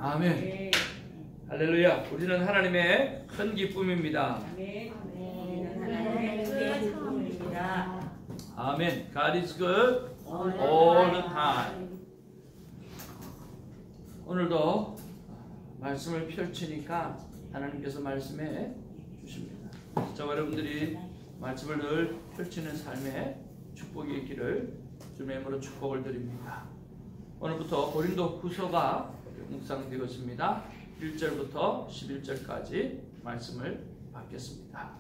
아멘. 할렐루야. 우리는 하나님의 큰 기쁨입니다. 아멘. God is good all the time. 오늘도 말씀을 펼치니까 하나님께서 말씀해 주십니다. 저와 여러분들이 말씀을 늘 펼치는 삶에 축복이 있기를 주님의 이름으로 축복을 드립니다. 오늘부터 고린도 후서가 묵상되었습니다. 1절부터 11절까지 말씀을 받겠습니다.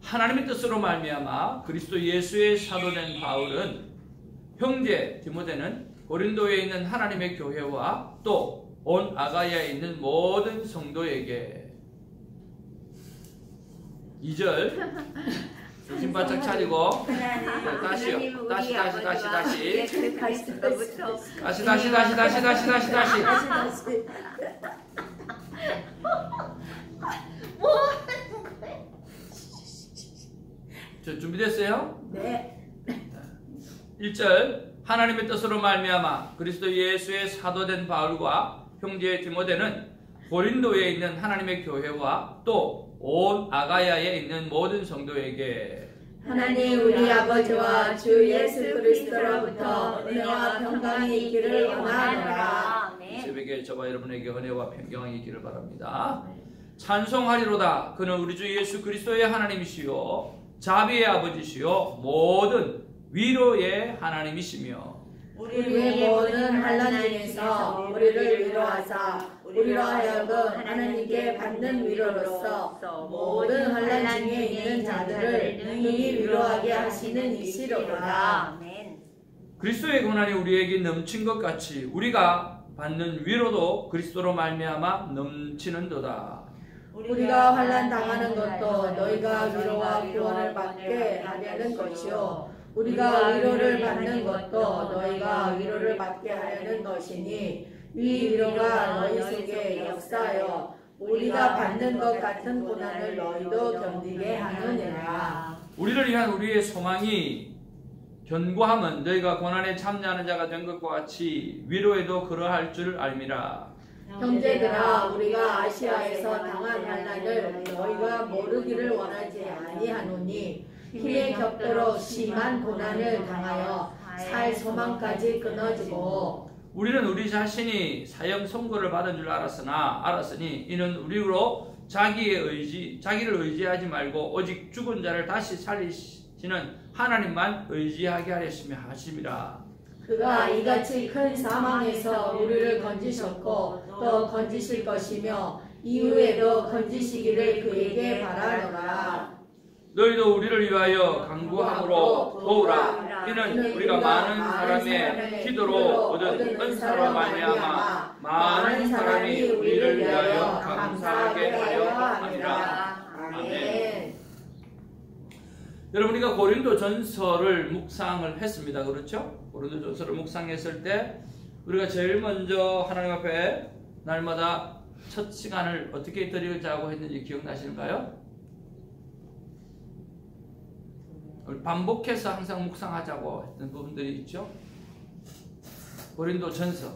하나님의 뜻으로 말미암아 그리스도 예수의 사도된 바울은 형제 디모데는 고린도에 있는 하나님의 교회와 또 온 아가야에 있는 모든 성도에게 2절 정신 바짝 차리고 다시요. 다시 준비됐어요? 네. 1절 하나님의 뜻으로 말미암아 그리스도 예수의 사도된 바울과 형제 디모데는 고린도에 있는 하나님의 교회와 또 온 아가야에 있는 모든 성도에게 하나님 우리 아버지와 주 예수 그리스도로부터 은혜와 평강이 있기를 원하노라. 이 새벽에 저와 여러분에게 은혜와 평강이 있기를 바랍니다. 찬송하리로다. 그는 우리 주 예수 그리스도의 하나님이시요 자비의 아버지시요 모든 위로의 하나님이시며 우리의 모든 환난 중에서 우리를 위로하사 우리로 하여금 하나님께 받는 위로로서 모든 환난 중에 있는 자들을 능히 위로하게 하시는 이시로다. 그리스도의 고난이 우리에게 넘친 것 같이 우리가 받는 위로도 그리스도로 말미암아 넘치는도다. 우리가 환난 당하는 것도 너희가 위로와 구원을 받게 하려는 것이요 우리가 위로를 받는 것도 너희가 위로를 받게 하려는 것이니 이 위로가 너희 속에 역사하여 우리가 받는 것 같은 고난을 너희도 견디게 하느니라. 우리를 위한 우리의 소망이 견고함은 너희가 고난에 참여하는 자가 된 것과 같이 위로에도 그러할 줄 알미라. 형제들아 우리가 아시아에서 당한 환난을 너희가 모르기를 원하지 아니하노니 힘에 격도로 심한 고난을 당하여 살 소망까지 끊어지고 우리는 우리 자신이 사형 선고를 받은 줄 알았으니 이는 우리로 자기를 의지하지 말고 오직 죽은 자를 다시 살리시는 하나님만 의지하게 하심이라. 그가 이같이 큰 사망에서 우리를 건지셨고 또 건지실 것이며 이후에도 건지시기를 그에게 바라노라. 너희도 우리를 위하여 간구함으로 도우라. 이는 우리가 많은 사람의 기도로 얻은 은사로 말미암아 많은 사람이 우리를 위하여 감사하게 하려 함이라. 아멘. 여러분 우리가 고린도 전서를 묵상을 했습니다. 그렇죠? 고린도 전서를 묵상했을 때 우리가 제일 먼저 하나님 앞에 날마다 첫 시간을 어떻게 드리자고 했는지 기억나시는가요? 반복해서 항상 묵상하자고 했던 부분들이 있죠. 고린도 전서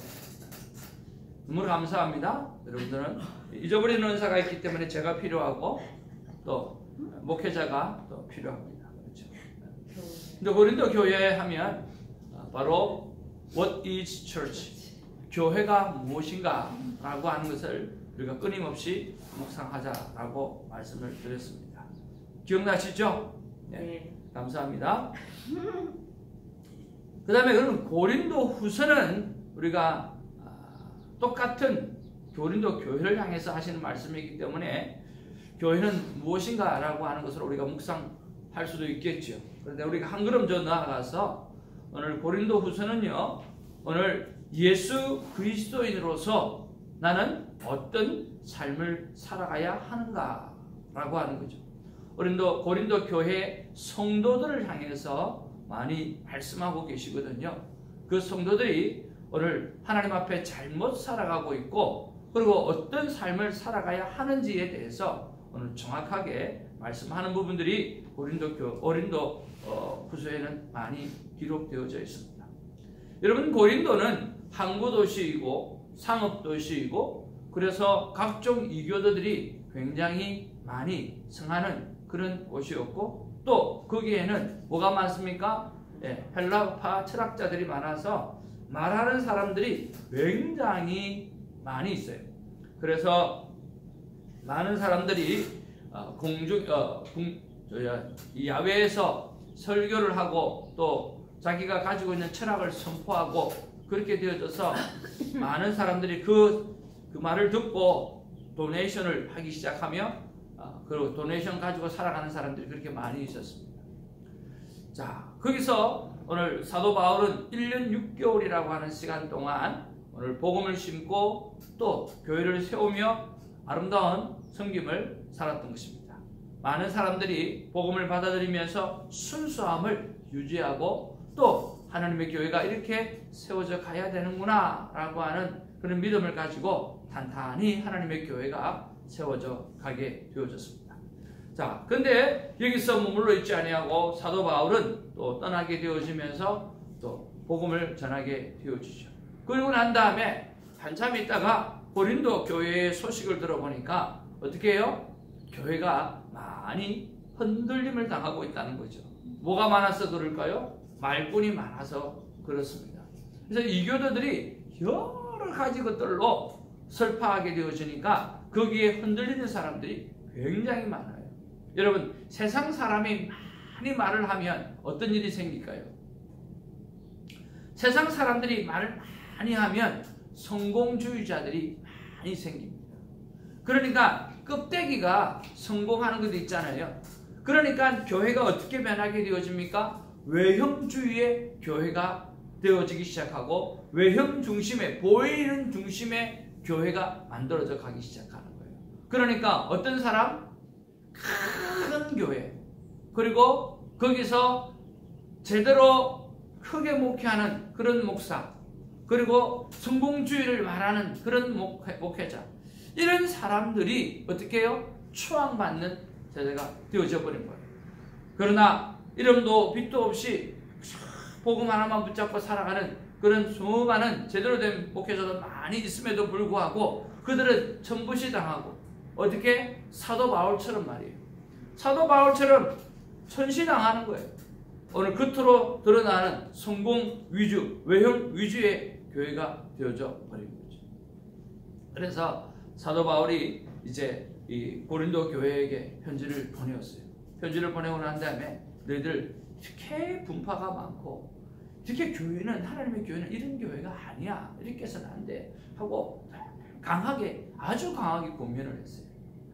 너무 감사합니다. 여러분들은 잊어버리는 은사가 있기 때문에 제가 필요하고 또 목회자가 또 필요합니다. 그렇죠. 근데 고린도 교회 하면 바로 What is church? 교회가 무엇인가? 라고 하는 것을 우리가 끊임없이 묵상하자라고 말씀을 드렸습니다. 기억나시죠? 네. 감사합니다. 그 다음에 그럼 고린도 후서는 우리가 똑같은 고린도 교회를 향해서 하시는 말씀이기 때문에 교회는 무엇인가 라고 하는 것을 우리가 묵상할 수도 있겠죠. 그런데 우리가 한 걸음 더 나아가서 오늘 고린도 후서는요, 오늘 예수 그리스도인으로서 나는 어떤 삶을 살아가야 하는가 라고 하는 거죠. 고린도 교회 성도들을 향해서 많이 말씀하고 계시거든요. 그 성도들이 오늘 하나님 앞에 잘못 살아가고 있고 그리고 어떤 삶을 살아가야 하는지에 대해서 오늘 정확하게 말씀하는 부분들이 고린도 후서에는 많이 기록되어져 있습니다. 여러분 고린도는 항구 도시이고 상업도시이고 그래서 각종 이교도들이 굉장히 많이 성하는 그런 곳이었고 또 거기에는 뭐가 많습니까? 예, 헬라파 철학자들이 많아서 말하는 사람들이 굉장히 많이 있어요. 그래서 많은 사람들이 이 야외에서 설교를 하고 또 자기가 가지고 있는 철학을 선포하고 그렇게 되어져서 많은 사람들이 그 말을 듣고 도네이션을 하기 시작하며 그리고 도네이션 가지고 살아가는 사람들이 그렇게 많이 있었습니다. 자, 거기서 오늘 사도 바울은 1년 6개월이라고 하는 시간 동안 오늘 복음을 심고 또 교회를 세우며 아름다운 섬김을 살았던 것입니다. 많은 사람들이 복음을 받아들이면서 순수함을 유지하고 또 하나님의 교회가 이렇게 세워져 가야 되는구나 라고 하는 그런 믿음을 가지고 단단히 하나님의 교회가 세워져 가게 되어졌습니다. 자, 근데 여기서 머물러 있지 아니하고 사도 바울은 또 떠나게 되어지면서 또 복음을 전하게 되어지죠. 그리고 난 다음에 한참 있다가 고린도 교회의 소식을 들어보니까 어떻게 해요? 교회가 많이 흔들림을 당하고 있다는 거죠. 뭐가 많아서 그럴까요? 말꾼이 많아서 그렇습니다. 그래서 이교도들이 여러 가지 것들로 설파하게 되어지니까 거기에 흔들리는 사람들이 굉장히 많아요. 여러분, 세상 사람이 많이 말을 하면 어떤 일이 생길까요? 세상 사람들이 말을 많이 하면 성공주의자들이 많이 생깁니다. 그러니까 껍데기가 성공하는 것도 있잖아요. 그러니까 교회가 어떻게 변하게 되어집니까? 외형주의의 교회가 되어지기 시작하고 외형 중심의 보이는 중심의 교회가 만들어져 가기 시작하는 거예요. 그러니까 어떤 사람? 큰 교회 그리고 거기서 제대로 크게 목회하는 그런 목사 그리고 성공주의를 말하는 그런 목회자 이런 사람들이 어떻게 해요? 추앙받는 세대가 되어져 버린 거예요. 그러나 이름도 빛도 없이 복음 하나만 붙잡고 살아가는 그런 수많은 제대로 된 목회자도 많이 있음에도 불구하고 그들은 천부시당하고 어떻게? 사도 바울처럼 말이에요. 사도 바울처럼 천시당하는 거예요. 오늘 겉으로 드러나는 성공 위주, 외형 위주의 교회가 되어져 버린 거죠. 그래서 사도 바울이 이제 이 고린도 교회에게 편지를 보내었어요. 편지를 보내고 난 다음에 너희들 이렇게 분파가 많고 이렇게 교회는 하나님의 교회는 이런 교회가 아니야. 이렇게 해서는 안 돼. 하고 강하게 아주 강하게 권면을 했어요.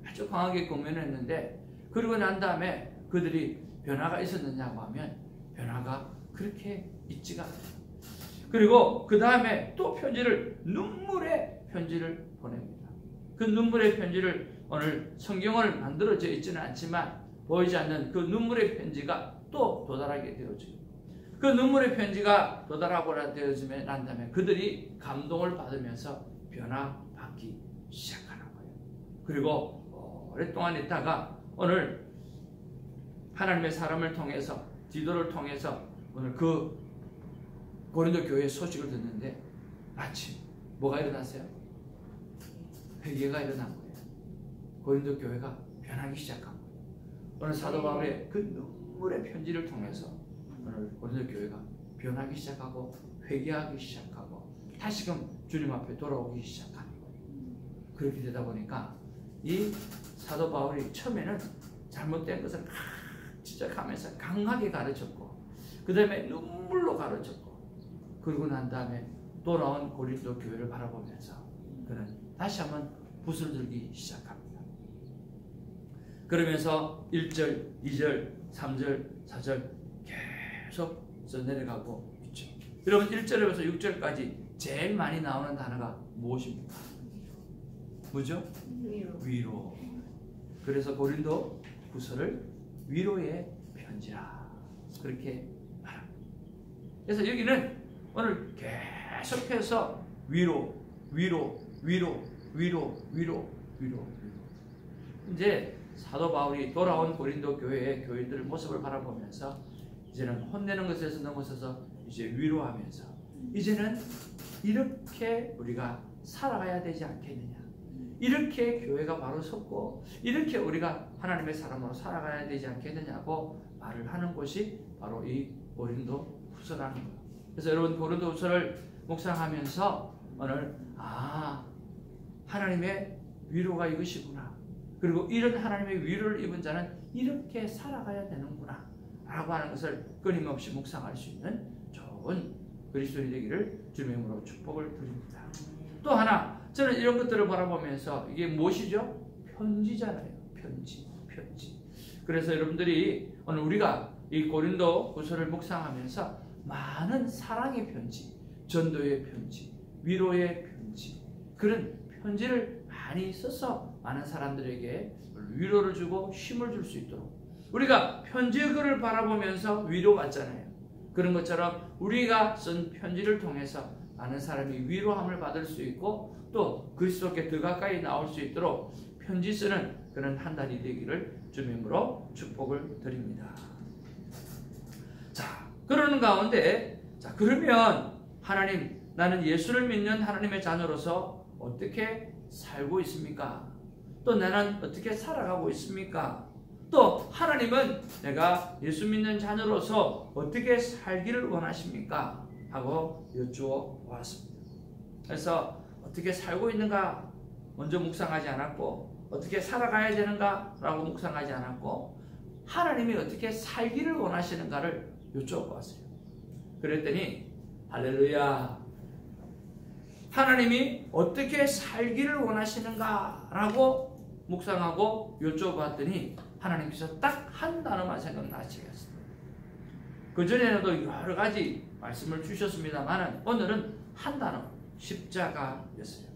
아주 강하게 권면을 했는데 그러고 난 다음에 그들이 변화가 있었느냐고 하면 변화가 그렇게 있지가 않아요. 그리고 그 다음에 또 눈물의 편지를 보냅니다. 그 눈물의 편지를 오늘 성경을 만들어져 있지는 않지만 보이지 않는 그 눈물의 편지가 또 도달하게 되어져요. 그 눈물의 편지가 도달하고 되어지면 난 다음에 그들이 감동을 받으면서 변화받기 시작하는 거예요. 그리고 오랫동안 있다가 오늘 하나님의 사람을 통해서 디도를 통해서 오늘 그 고린도 교회의 소식을 듣는데 마침 뭐가 일어났어요? 회개가 일어난 거예요. 고린도 교회가 변하기 시작한 거예요. 오늘 사도 바울의 그 눈물의 편지를 통해서 오늘 고린도 교회가 변하기 시작하고 회개하기 시작하고 다시금 주님 앞에 돌아오기 시작하는 거예요. 그렇게 되다 보니까 이 사도 바울이 처음에는 잘못된 것을 지적하면서 강하게 가르쳤고 그 다음에 눈물로 가르쳤고 그러고 난 다음에 돌아온 고린도 교회를 바라보면서 그는 다시 한번 붓을 들기 시작합니다. 그러면서 1절, 2절, 3절, 4절 계속 내려가고 있죠. 여러분 1절에서 6절까지 제일 많이 나오는 단어가 무엇입니까? 뭐죠? 위로. 그래서 고린도 후서를 위로의 편지라 그렇게 말합니다. 그래서 여기는 오늘 계속해서 위로 이제 사도 바울이 돌아온 고린도 교회의 교인들 모습을 바라보면서 이제는 혼내는 것에서 넘어서서 이제 위로하면서 이제는 이렇게 우리가 살아가야 되지 않겠느냐. 이렇게 교회가 바로 섰고 이렇게 우리가 하나님의 사람으로 살아가야 되지 않겠느냐고 말을 하는 곳이 바로 이 고린도 후서라는 거예요. 그래서 여러분 고린도 후서를 묵상하면서 오늘 하나님의 위로가 이것이구나. 그리고 이런 하나님의 위로를 입은 자는 이렇게 살아가야 되는구나 라고 하는 것을 끊임없이 묵상할 수 있는 좋은 그리스도인이 되기를 주님의 이름으로 축복을 드립니다. 또 하나 저는 이런 것들을 바라보면서 이게 무엇이죠? 편지잖아요. 편지. 그래서 여러분들이 오늘 우리가 이 고린도 후서를 묵상하면서 많은 사랑의 편지, 전도의 편지, 위로의 편지, 그런 편지를 많이 써서 많은 사람들에게 위로를 주고 힘을 줄 수 있도록 우리가 편지의 글을 바라보면서 위로받잖아요. 그런 것처럼 우리가 쓴 편지를 통해서 많은 사람이 위로함을 받을 수 있고 또 그리스도께 더 가까이 나올 수 있도록 편지 쓰는 그런 한 달이 되기를 주님으로 축복을 드립니다. 자, 그러는 가운데 그러면 하나님, 나는 예수를 믿는 하나님의 자녀로서 어떻게 살고 있습니까? 또 나는 어떻게 살아가고 있습니까? 또 하나님은 내가 예수 믿는 자녀로서 어떻게 살기를 원하십니까? 하고 여쭈어 보았습니다. 그래서 어떻게 살고 있는가 먼저 묵상하지 않았고 어떻게 살아가야 되는가 라고 묵상하지 않았고 하나님이 어떻게 살기를 원하시는가를 여쭈어 보았어요. 그랬더니 할렐루야, 하나님이 어떻게 살기를 원하시는가 라고 묵상하고 여쭈어 봤더니 하나님께서 딱 한 단어만 생각나시겠습니다. 그전에도 여러 가지 말씀을 주셨습니다만 오늘은 한 단어, 십자가였어요.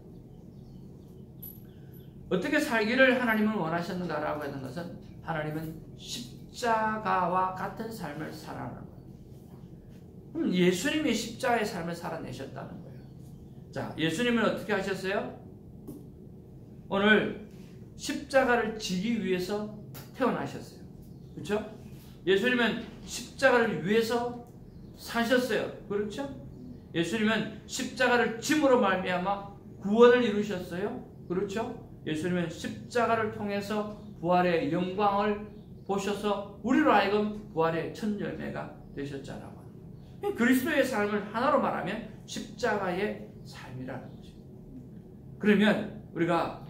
어떻게 살기를 하나님은 원하셨는가라고 하는 것은 하나님은 십자가와 같은 삶을 살아가는 거예요. 그럼 예수님이 십자가의 삶을 살아내셨다는 거예요. 자, 예수님은 어떻게 하셨어요? 오늘 십자가를 지기 위해서 태어나셨어요. 그렇죠? 예수님은 십자가를 위해서 사셨어요. 그렇죠? 예수님은 십자가를 짐으로 말미암아 구원을 이루셨어요. 그렇죠? 예수님은 십자가를 통해서 부활의 영광을 보셔서 우리로 하여금 부활의 첫 열매가 되셨잖아요. 그리스도의 삶을 하나로 말하면 십자가의 삶이라는 거죠. 그러면 우리가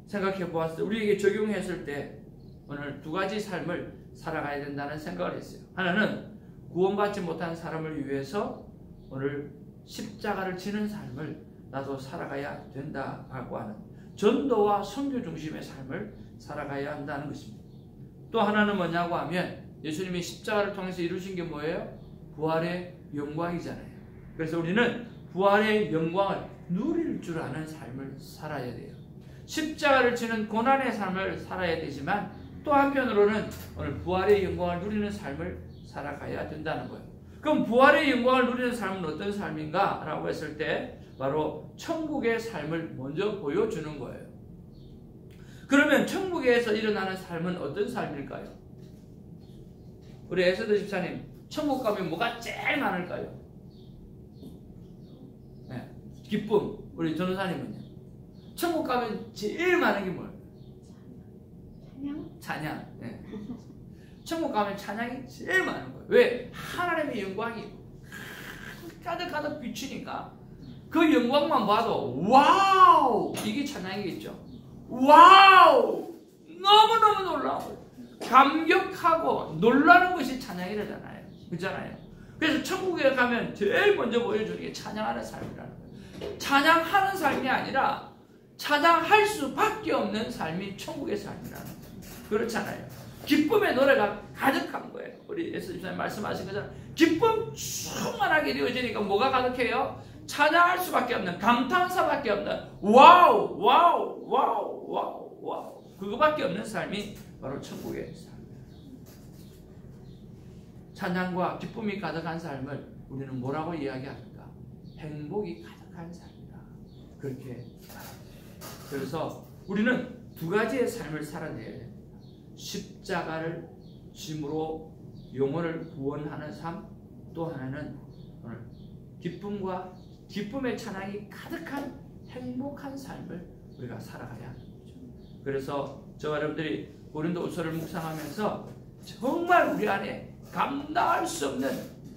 생각해 보았을 때 우리에게 적용했을 때 오늘 두 가지 삶을 살아가야 된다는 생각을 했어요. 하나는 구원받지 못한 사람을 위해서 오늘 십자가를 지는 삶을 나도 살아가야 된다라고 하는 전도와 선교 중심의 삶을 살아가야 한다는 것입니다. 또 하나는 뭐냐고 하면 예수님이 십자가를 통해서 이루신 게 뭐예요? 부활의 영광이잖아요. 그래서 우리는 부활의 영광을 누릴 줄 아는 삶을 살아야 돼요. 십자가를 지는 고난의 삶을 살아야 되지만 또 한편으로는 오늘 부활의 영광을 누리는 삶을 살아가야 된다는 거예요. 그럼 부활의 영광을 누리는 삶은 어떤 삶인가? 라고 했을 때 바로 천국의 삶을 먼저 보여주는 거예요. 그러면 천국에서 일어나는 삶은 어떤 삶일까요? 우리 에스더 집사님, 천국 가면 뭐가 제일 많을까요? 네, 기쁨. 우리 전도사님은요? 천국 가면 제일 많은 게 뭐예요? 찬양. 네. 천국 가면 찬양이 제일 많은 거예요. 왜? 하나님의 영광이 가득가득 비추니까 그 영광만 봐도 와우! 이게 찬양이겠죠. 와우! 너무너무 놀라워요. 감격하고 놀라는 것이 찬양이라잖아요. 그렇잖아요. 그래서 천국에 가면 제일 먼저 보여주는 게 찬양하는 삶이라는 거예요. 찬양하는 삶이 아니라 찬양할 수밖에 없는 삶이 천국의 삶이라는 거예요. 그렇잖아요. 기쁨의 노래가 가득한 거예요. 우리 예수 집사님 말씀하신 것처럼 기쁨 충만하게 되어지니까 뭐가 가득해요? 찬양할 수밖에 없는, 감탄사밖에 없는 와우 와우 와우 와우 와우 그거밖에 없는 삶이 바로 천국의 삶이에요. 찬양과 기쁨이 가득한 삶을 우리는 뭐라고 이야기합니까? 행복이 가득한 삶이다. 그렇게 말합니다. 그래서 우리는 두 가지의 삶을 살아내야 됩니다. 십자가를 짐으로 영혼을 구원하는 삶, 또 하나는 오늘 기쁨의 찬양이 가득한 행복한 삶을 우리가 살아가야 하는 거죠. 그래서 저와 여러분들이 고린도후서를 묵상하면서 정말 우리 안에 감당할 수 없는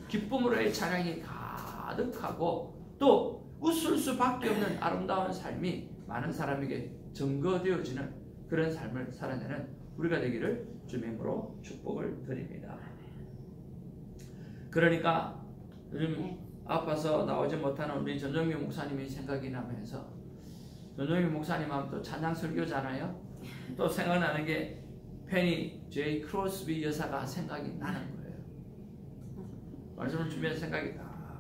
기쁨으로의 찬양이 가득하고 또 웃을 수밖에 없는 아름다운 삶이 많은 사람에게 증거되어지는 그런 삶을 살아내는 우리가 되기를 주님의 이름으로 축복을 드립니다. 그러니까 요즘 아파서 나오지 못하는 우리 전종미 목사님이 생각이 나면서, 전종미 목사님 하면 또 찬양 설교잖아요. 또 생각나는 게 페니 제이 크로스비 여사가 생각이 나는 거예요. 말씀을 주면서 생각이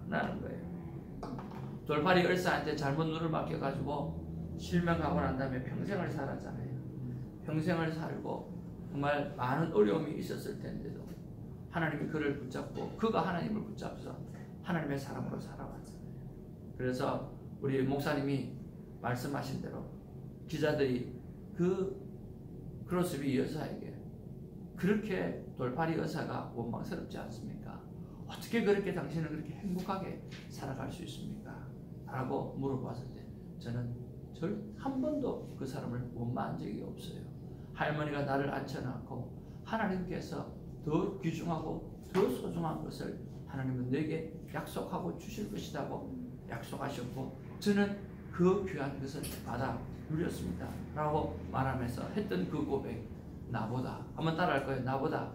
나는 거예요. 돌팔이 을사한테 잘못 눈을 맡겨가지고 실명하고 난 다음에 평생을 살았잖아요. 평생을 살고 정말 많은 어려움이 있었을 텐데도 하나님이 그를 붙잡고 그가 하나님을 붙잡아서 하나님의 사람으로 살아왔잖아요. 그래서 우리 목사님이 말씀하신 대로 기자들이 그 크로스비 여사에게 그렇게 돌팔이 여사가 원망스럽지 않습니까? 어떻게 그렇게 당신은 그렇게 행복하게 살아갈 수 있습니까? 라고 물어봤을 때 저는 한 번도 그 사람을 원망한 적이 없어요. 할머니가 나를 앉혀놓고 하나님께서 더 귀중하고 더 소중한 것을 하나님은 내게 약속하고 주실 것이라고 약속하셨고 저는 그 귀한 것을 받아 누렸습니다 라고 말하면서 했던 그 고백, 나보다 한번 따라할 거예요. 나보다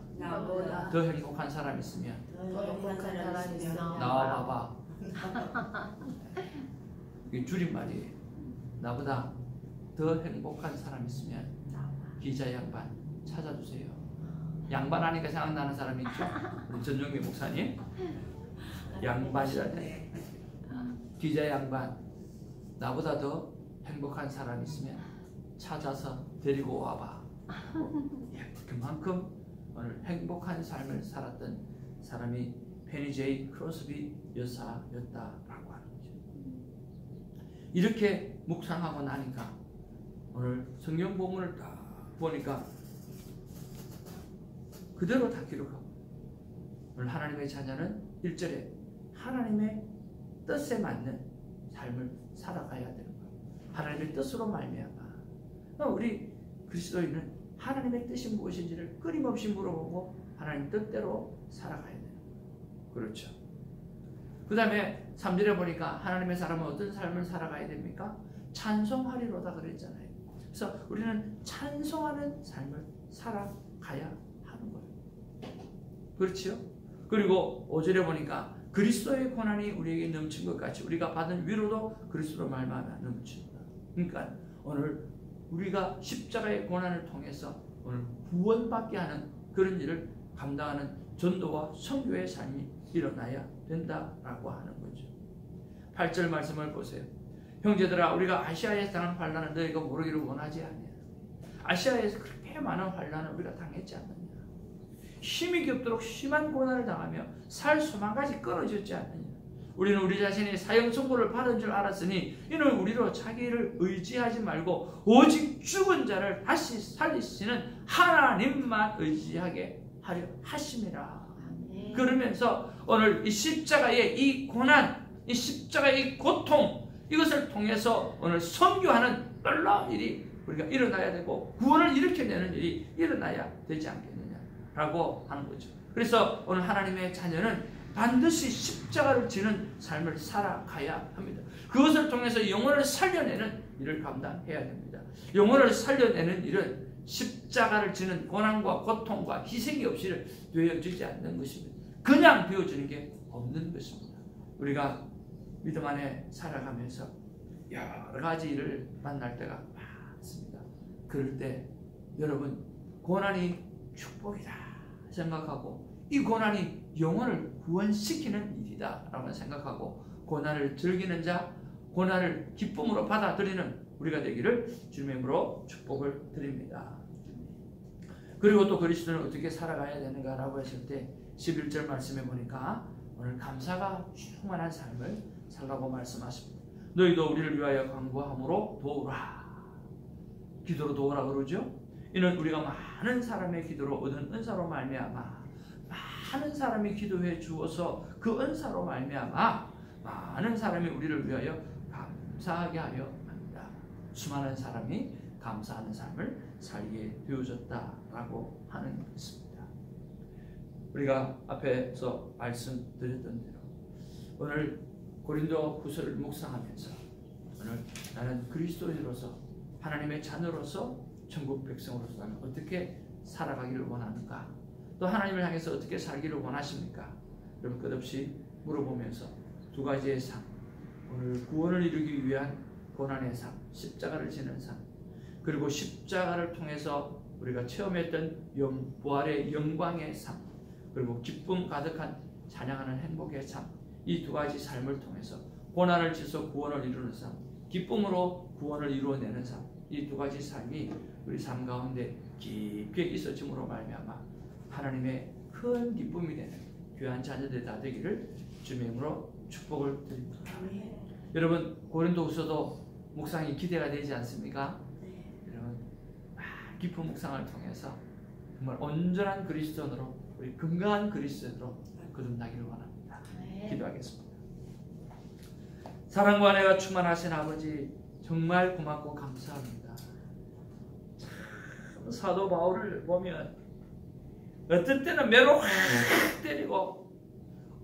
더 행복한 사람 있으면 더 행복한 사람 있어. 나와 봐봐. 이게 줄임말이에요. 나보다 더 행복한 사람 있으면 기자 양반 찾아주세요. 양반 하니까 생각나는 사람이 있죠? 우리 전종미 목사님 양반이라네. 기자 양반, 나보다 더 행복한 사람 있으면 찾아서 데리고 와봐. 그만큼 오늘 행복한 삶을 살았던 사람이 페니 제이 크로스비 여사였다라고 하는 거죠. 이렇게 묵상하고 나니까 오늘 성경 본문을 딱 보니까 그대로 다 기록하고, 오늘 하나님의 자녀는 1절에 하나님의 뜻에 맞는 삶을 살아가야 되는 거예요. 하나님의 뜻으로 말미암아. 우리 그리스도인은 하나님의 뜻이 무엇인지를 끊임없이 물어보고 하나님 뜻대로 살아가야 되는 거예요. 그렇죠. 그 다음에 3절에 보니까 하나님의 사람은 어떤 삶을 살아가야 됩니까? 찬송하리로다 그랬잖아요. 그래서 우리는 찬송하는 삶을 살아가야 하는 거예요. 그렇죠? 그리고 5절에 보니까 그리스도의 고난이 우리에게 넘친 것 같이 우리가 받은 위로도 그리스도로 말미암아 넘칩니다. 그러니까 오늘 우리가 십자가의 고난을 통해서 오늘 구원받게 하는 그런 일을 감당하는 전도와 선교의 삶이 일어나야 된다라고 하는 거죠. 8절 말씀을 보세요. 형제들아, 우리가 아시아에서 당한 환난을 너희가 모르기를 원하지 않냐. 아시아에서 그렇게 많은 환난을 우리가 당했지 않느냐. 힘이 겹도록 심한 고난을 당하며 살 수만까지 끊어졌지 않느냐. 우리는 우리 자신이 사형 선고를 받은 줄 알았으니 이는 우리로 자기를 의지하지 말고 오직 죽은 자를 다시 살리시는 하나님만 의지하게 하려 하심이라. 그러면서 오늘 이 십자가의 이 고난, 이 십자가의 이 고통, 이것을 통해서 오늘 선교하는 놀라운 일이 우리가 일어나야 되고 구원을 일으켜내는 일이 일어나야 되지 않겠느냐라고 하는 거죠. 그래서 오늘 하나님의 자녀는 반드시 십자가를 지는 삶을 살아가야 합니다. 그것을 통해서 영혼을 살려내는 일을 감당해야 됩니다. 영혼을 살려내는 일은 십자가를 지는 고난과 고통과 희생이 없이는 되어지지 않는 것입니다. 그냥 되어지는 게 없는 것입니다. 우리가 믿음 안에 살아가면서 여러 가지 일을 만날 때가 많습니다. 그럴 때 여러분, 고난이 축복이다 생각하고 이 고난이 영혼을 구원시키는 일이다 라고 생각하고 고난을 즐기는 자, 고난을 기쁨으로 받아들이는 우리가 되기를 주님의 이름으로 축복을 드립니다. 그리고 또 그리스도는 어떻게 살아가야 되는가라고 했을 때 11절 말씀해 보니까 오늘 감사가 충만한 삶을 살라고 말씀하십니다. 너희도 우리를 위하여 간구함으로 도우라. 기도로 도우라 그러죠. 이는 우리가 많은 사람의 기도로 얻은 은사로 말미암아 많은 사람이 기도해 주어서 그 은사로 말미암아 많은 사람이 우리를 위하여 감사하게 하려 합니다. 수많은 사람이 감사하는 삶을 살게 되어졌다라고 하는 것입니다. 우리가 앞에서 말씀드렸던 대로 오늘 고린도 후서를 묵상하면서 오늘 나는 그리스도인으로서 하나님의 자녀로서 천국 백성으로서 나는 어떻게 살아가기를 원하는가, 또 하나님을 향해서 어떻게 살기를 원하십니까? 여러분 끝없이 물어보면서 두 가지의 삶, 오늘 구원을 이루기 위한 고난의 삶, 십자가를 지는 삶, 그리고 십자가를 통해서 우리가 체험했던 부활의 영광의 삶, 그리고 기쁨 가득한 찬양하는 행복의 삶, 이 두 가지 삶을 통해서 고난을 지서 구원을 이루는 삶, 기쁨으로 구원을 이루어내는 삶, 이 두 가지 삶이 우리 삶 가운데 깊게 있어짐으로 말미암아 하나님의 큰 기쁨이 되는 귀한 자녀들 다 되기를 주님의 이름으로 축복을 드립니다. 여러분 고린도후서도 묵상이 기대가 되지 않습니까? 여러분 깊은 묵상을 통해서 정말 온전한 그리스도인으로, 우리 건강한 그리스도인으로 거듭나기를 원합니다. 기도하겠습니다. 사랑과 은혜가 충만하신 아버지, 정말 고맙고 감사합니다. 참 사도 바울을 보면 어떤 때는 매로 확 때리고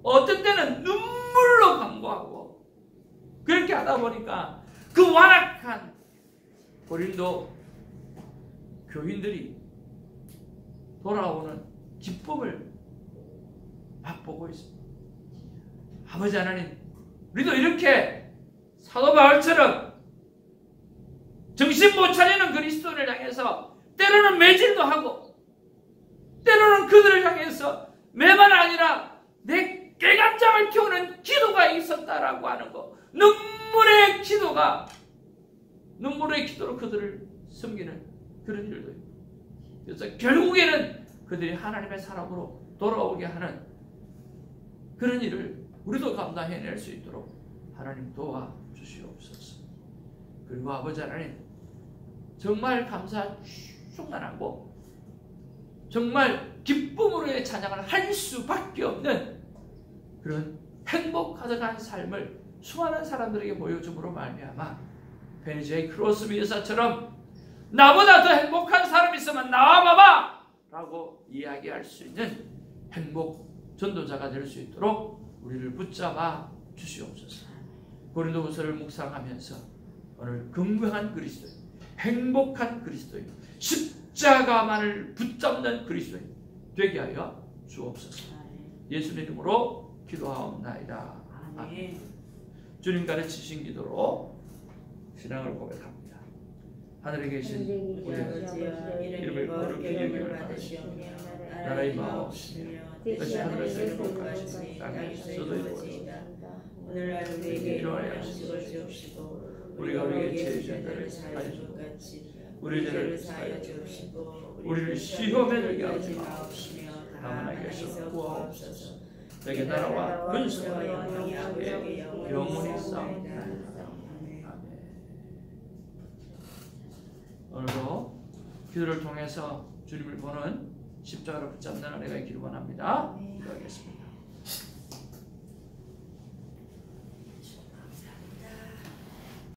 어떤 때는 눈물로 간구하고, 그렇게 하다 보니까 그 완악한 고린도 교인들이 돌아오는 기쁨을 맛보고 있습니다. 아버지 하나님, 우리도 이렇게 사도 바울처럼 정신 못 차리는 그리스도를 향해서 때로는 매질도 하고, 때로는 그들을 향해서 매만 아니라 내 깨감장을 키우는 기도가 있었다라고 하는 거, 눈물의 기도로 그들을 섬기는 그런 일도 있고, 그래서 결국에는 그들이 하나님의 사람으로 돌아오게 하는 그런 일을 우리도 감당해낼 수 있도록 하나님 도와주시옵소서. 그리고 아버지 하나님, 정말 감사 충만하고 정말 기쁨으로의 찬양을 할 수밖에 없는 그런 행복 가득한 삶을 수많은 사람들에게 보여줌으로 말미암아 베네지아의 크로스비 여사처럼 나보다 더 행복한 사람이 있으면 나와봐봐 라고 이야기할 수 있는 행복 전도자가 될 수 있도록 우리를 붙잡아 주시옵소서. 고린도후서를 묵상하면서 오늘 건강한 그리스도인, 행복한 그리스도인, 십자가만을 붙잡는 그리스도인 되게 하여 주옵소서. 예수님 이름으로 기도하옵나이다. 아멘. 주님 가르치신 기도로 신앙을 고백합니다. 하늘에 계신 우리 아버지여, 이름을 거룩히 여김을 받으시오며 나라의 마옵시며 뜻이 하늘에서 이루어진 것 같이 땅에서도 이루어지이다. 오늘날 우리에게 일용할 양식을 주옵시고 우리가 우리에게 죄 지은 자를 사하여 준 것 같이 우리 죄를 사하여 주옵시고 우리를 시험에 들게 하지 마옵시며 다만 악에서 구하옵소서. 내게 나라와 근세와 영광이 아버지께 영원히 싸움나이다. 아멘. 오늘도 기도를 통해서 주님을 보는 십자가를 붙잡는 은혜가 있기를 원합니다. 기도하겠습니다.